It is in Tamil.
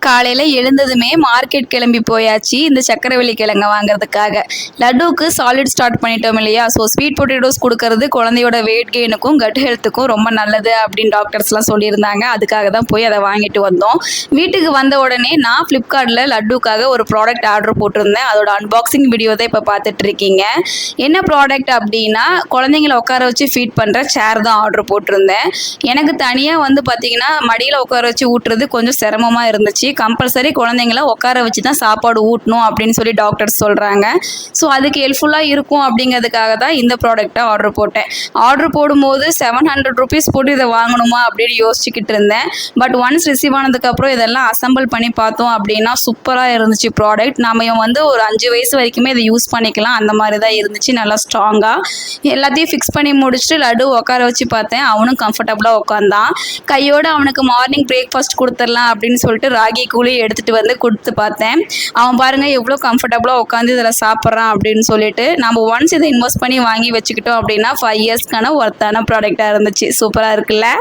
காலையில் எழுந்ததுமே மார்க்கெட் கிளம்பி போயாச்சு இந்த சக்கரவள்ளி கிழங்க வாங்குறதுக்காக. லட்டுவுக்கு சாலிட் ஸ்டார்ட் பண்ணிட்டோம் இல்லையா. ஸோ ஸ்வீட் பொட்டேட்டோஸ் கொடுக்கறது குழந்தையோட வெயிட் கெயினுக்கும் கட் ஹெல்த்துக்கும் ரொம்ப நல்லது அப்படின்னு டாக்டர்ஸ்லாம் சொல்லியிருந்தாங்க. அதுக்காக தான் போய் அதை வாங்கிட்டு வந்தோம். வீட்டுக்கு வந்த உடனே நான் ஃப்ளிப்கார்ட்டில் லட்டுக்காக ஒரு ப்ராடக்ட் ஆர்டர் போட்டிருந்தேன். அதோட அன்பாக்சிங் வீடியோ தான் இப்போ பார்த்துட்டு இருக்கீங்க. என்ன ப்ராடக்ட் அப்படின்னா குழந்தைங்கள உட்கார வச்சு ஃபீட் பண்ணுற சேர் தான் ஆர்டர் போட்டிருந்தேன். எனக்கு தனியாக பார்த்தீங்கன்னா மடியில் உட்கார வச்சு ஊட்டுறது கொஞ்சம் சிரமமாக இருந்துச்சு. கம்பல்சரி குழந்தைங்கள உட்கார வச்சு தான் சாப்பாடு ஊட்டணும் அப்படின்னு சொல்லி டாக்டர்ஸ் சொல்கிறாங்க. ஸோ அதுக்கு ஹெல்ப்ஃபுல்லாக இருக்கும் அப்படிங்கிறதுக்காக தான் இந்த ப்ராடக்டை ஆர்டர் போட்டேன். ஆர்டர் போடும்போது 700 ருபீஸ் போட்டு இதை வாங்கணுமா அப்படின்னு யோசிச்சுக்கிட்டு இருந்தேன். பட் ஒன்ஸ் ரிசீவ் ஆனதுக்கப்புறம் இதெல்லாம் அசம்பிள் பண்ணி பார்த்தோம் அப்படின்னா சூப்பராக இருந்துச்சு ப்ராடக்ட். நம்ம ஒரு 5 வயசு வரைக்குமே இதை யூஸ் பண்ணிக்கலாம். அந்த மாதிரி தான் இருந்துச்சு. நல்லா ஸ்ட்ராங்காக எல்லாத்தையும் ஃபிக்ஸ் பண்ணி முடிச்சுட்டு லட்டு உட்கார வச்சு பார்த்தேன். அவனும் கம்ஃபர்டபுளாக உட்காந்தான். கையோடு அவனுக்கு மார்னிங் பிரேக்ஃபாஸ்ட் கொடுத்துடலாம் அப்படின்னு சொல்லிட்டு ராகி கூலி எடுத்துகிட்டு கொடுத்து பார்த்தேன். அவன் பாருங்கள் எவ்வளோ கம்ஃபர்டபுளாக உட்காந்து இதில் சாப்பிட்றான் அப்படின்னு சொல்லிட்டு. நம்ம ஒன்ஸ் இதை இன்வெஸ்ட் பண்ணி வாங்கி வச்சுக்கிட்டோம் அப்படின்னா 5 இயர்ஸ்க்கான ஒர்த்தான ப்ராடக்டாக இருந்துச்சு. சூப்பராக இருக்குல்ல.